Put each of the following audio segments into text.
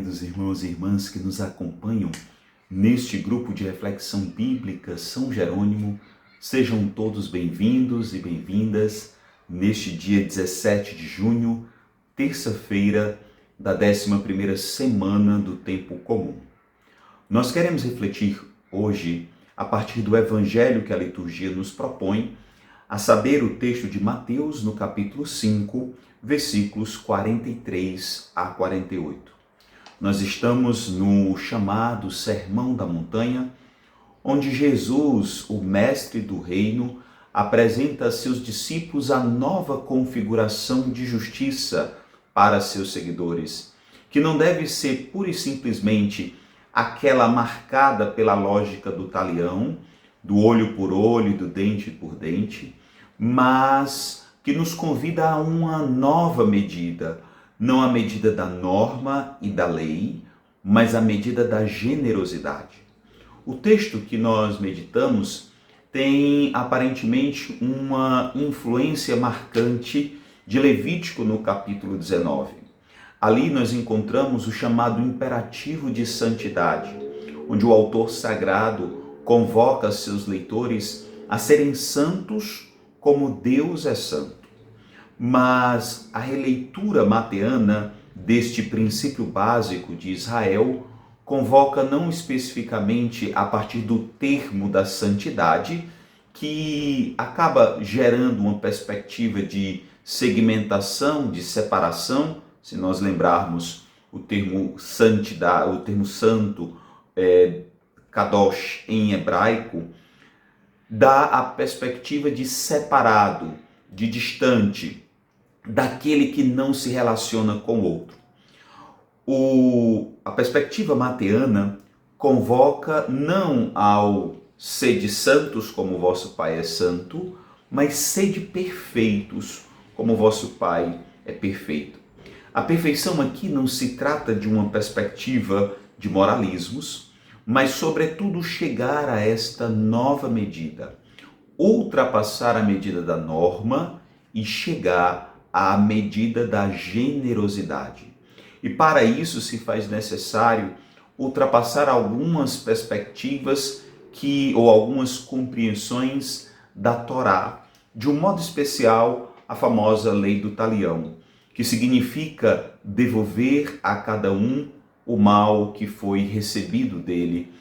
queridos irmãos e irmãs que nos acompanham neste grupo de reflexão bíblica São Jerônimo, sejam todos bem-vindos e bem-vindas neste dia 17 de junho, terça-feira da 11ª semana do Tempo Comum. Nós queremos refletir hoje, a partir do evangelho que a liturgia nos propõe, a saber, o texto de Mateus, no capítulo 5, versículos 43 a 48. Nós estamos no chamado Sermão da Montanha, onde Jesus, o mestre do reino, apresenta a seus discípulos a nova configuração de justiça para seus seguidores, que não deve ser pura e simplesmente aquela marcada pela lógica do talião, do olho por olho e do dente por dente, mas que nos convida a uma nova medida, não a medida da norma e da lei, mas a medida da generosidade. O texto que nós meditamos tem aparentemente uma influência marcante de Levítico no capítulo 19. Ali nós encontramos o chamado imperativo de santidade, onde o autor sagrado convoca seus leitores a serem santos como Deus é santo. Mas a releitura mateana deste princípio básico de Israel convoca não especificamente a partir do termo da santidade, que acaba gerando uma perspectiva de segmentação, de separação. Se nós lembrarmos o termo santidade, o termo santo, kadosh em hebraico, dá a perspectiva de separado, de distante, daquele que não se relaciona com o outro. A perspectiva mateana convoca não ao sede santos como vosso Pai é santo, mas sede perfeitos como vosso Pai é perfeito. A perfeição aqui não se trata de uma perspectiva de moralismos, mas sobretudo chegar a esta nova medida, ultrapassar a medida da norma e chegar à medida da generosidade. E para isso se faz necessário ultrapassar algumas perspectivas ou algumas compreensões da Torá, de um modo especial a famosa lei do talião, que significa devolver a cada um o mal que foi recebido dele.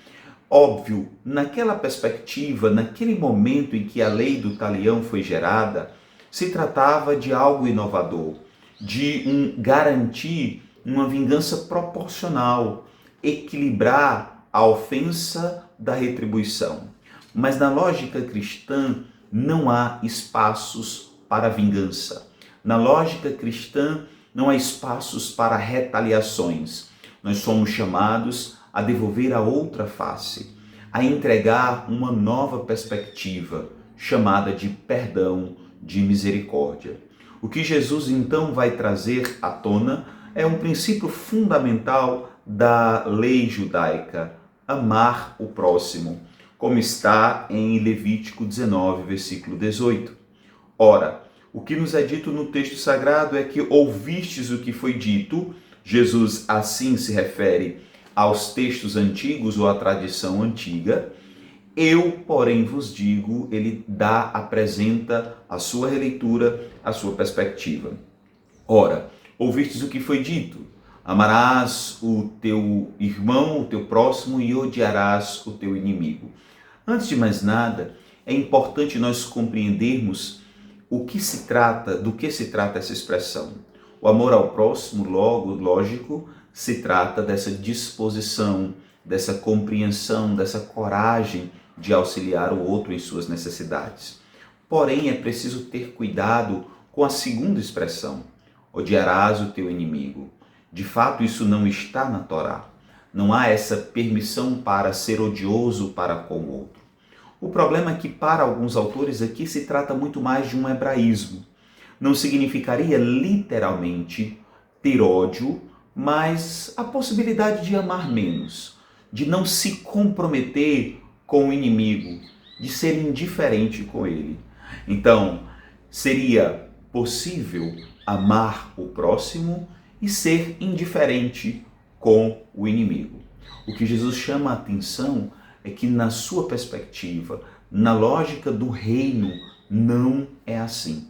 Óbvio, naquela perspectiva, naquele momento em que a lei do talião foi gerada, se tratava de algo inovador, de garantir uma vingança proporcional, equilibrar a ofensa da retribuição. Mas na lógica cristã não há espaços para vingança. Na lógica cristã não há espaços para retaliações. Nós somos chamados a devolver a outra face, a entregar uma nova perspectiva, chamada de perdão, de misericórdia. O que Jesus então vai trazer à tona é um princípio fundamental da lei judaica, amar o próximo, como está em Levítico 19, versículo 18. Ora, o que nos é dito no texto sagrado é que ouvistes o que foi dito. Jesus assim se refere aos textos antigos ou à tradição antiga. Eu, porém, vos digo, ele apresenta a sua releitura, a sua perspectiva. Ora, ouvistes o que foi dito: amarás o teu irmão, o teu próximo, e odiarás o teu inimigo. Antes de mais nada, é importante nós compreendermos do que se trata essa expressão. O amor ao próximo, lógico, se trata dessa disposição, dessa compreensão, dessa coragem de auxiliar o outro em suas necessidades. Porém, é preciso ter cuidado com a segunda expressão: odiarás o teu inimigo. De fato, isso não está na Torá. Não há essa permissão para ser odioso para com o outro. O problema é que, para alguns autores, aqui se trata muito mais de um hebraísmo. Não significaria literalmente ter ódio, mas a possibilidade de amar menos, de não se comprometer com o inimigo, de ser indiferente com ele. Então, seria possível amar o próximo e ser indiferente com o inimigo. O que Jesus chama a atenção é que, na sua perspectiva, na lógica do reino, não é assim.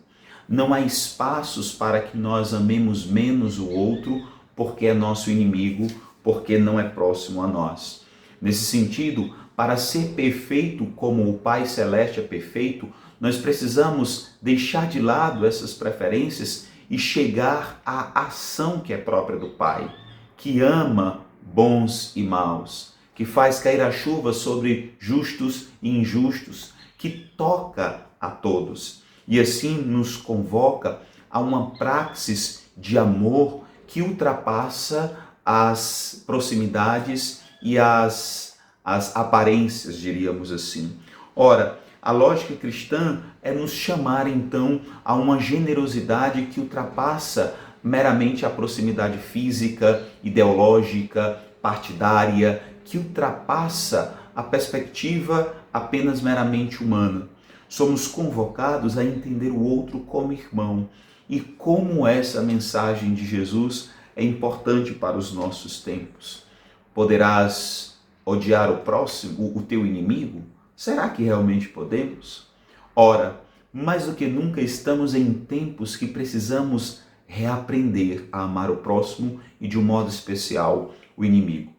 Não há espaços para que nós amemos menos o outro porque é nosso inimigo, porque não é próximo a nós. Nesse sentido, para ser perfeito como o Pai Celeste é perfeito, nós precisamos deixar de lado essas preferências e chegar à ação que é própria do Pai, que ama bons e maus, que faz cair a chuva sobre justos e injustos, que toca a todos e assim nos convoca a uma praxis de amor que ultrapassa as proximidades e as aparências, diríamos assim. Ora, a lógica cristã é nos chamar então a uma generosidade que ultrapassa meramente a proximidade física, ideológica, partidária, que ultrapassa a perspectiva apenas meramente humana. Somos convocados a entender o outro como irmão e como essa mensagem de Jesus é importante para os nossos tempos. Poderás odiar o próximo, o teu inimigo? Será que realmente podemos? Ora, mais do que nunca estamos em tempos que precisamos reaprender a amar o próximo e, de um modo especial, o inimigo.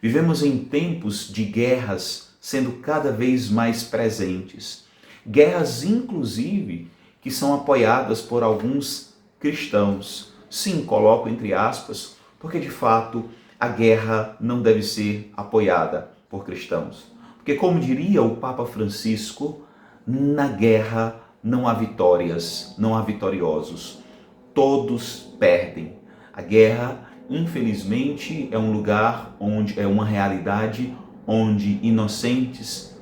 Vivemos em tempos de guerras sendo cada vez mais presentes. Guerras, inclusive, que são apoiadas por alguns cristãos. Sim, coloco entre aspas, porque de fato a guerra não deve ser apoiada por cristãos. Porque, como diria o Papa Francisco, na guerra não há vitórias, não há vitoriosos. Todos perdem. A guerra, infelizmente, é um lugar onde é uma realidade onde inocentes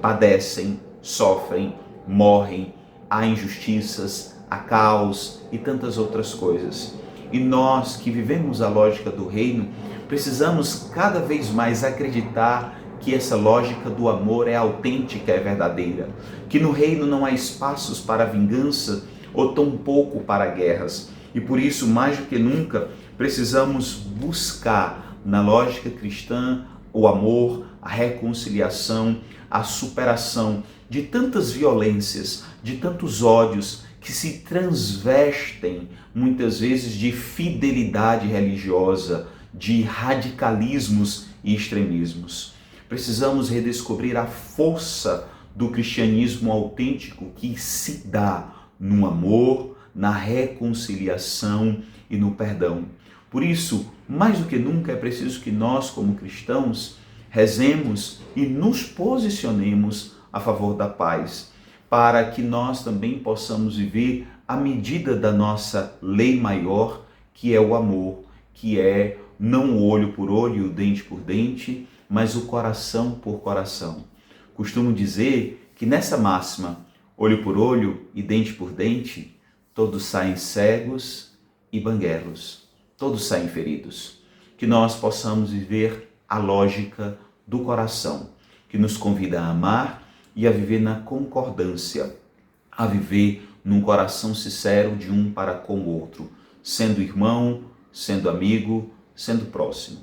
padecem, sofrem, morrem, há injustiças, há caos e tantas outras coisas. E nós que vivemos a lógica do reino, precisamos cada vez mais acreditar que essa lógica do amor é autêntica, é verdadeira, que no reino não há espaços para vingança ou tampouco para guerras. E por isso, mais do que nunca, precisamos buscar na lógica cristã o amor, a reconciliação, a superação de tantas violências, de tantos ódios que se transvestem muitas vezes de fidelidade religiosa, de radicalismos e extremismos. Precisamos redescobrir a força do cristianismo autêntico que se dá no amor, na reconciliação e no perdão. Por isso, mais do que nunca, é preciso que nós, como cristãos, rezemos e nos posicionemos a favor da paz, para que nós também possamos viver à medida da nossa lei maior, que é o amor, que é não o olho por olho e o dente por dente, mas o coração por coração. Costumo dizer que nessa máxima, olho por olho e dente por dente, todos saem cegos e banguelos, todos saem feridos. Que nós possamos viver a lógica do coração, que nos convida a amar e a viver na concordância, a viver num coração sincero de um para com o outro, sendo irmão, sendo amigo, sendo próximo.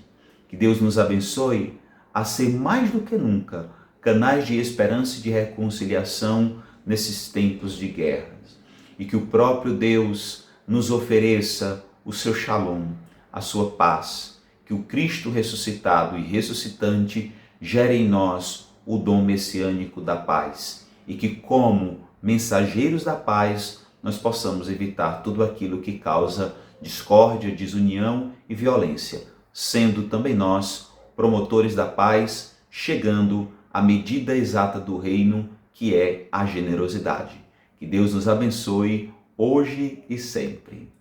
Que Deus nos abençoe a ser mais do que nunca canais de esperança e de reconciliação nesses tempos de guerras. E que o próprio Deus nos ofereça o seu shalom, a sua paz, que o Cristo ressuscitado e ressuscitante gere em nós o dom messiânico da paz e que, como mensageiros da paz, nós possamos evitar tudo aquilo que causa discórdia, desunião e violência, sendo também nós promotores da paz, chegando à medida exata do reino, que é a generosidade. Que Deus nos abençoe hoje e sempre.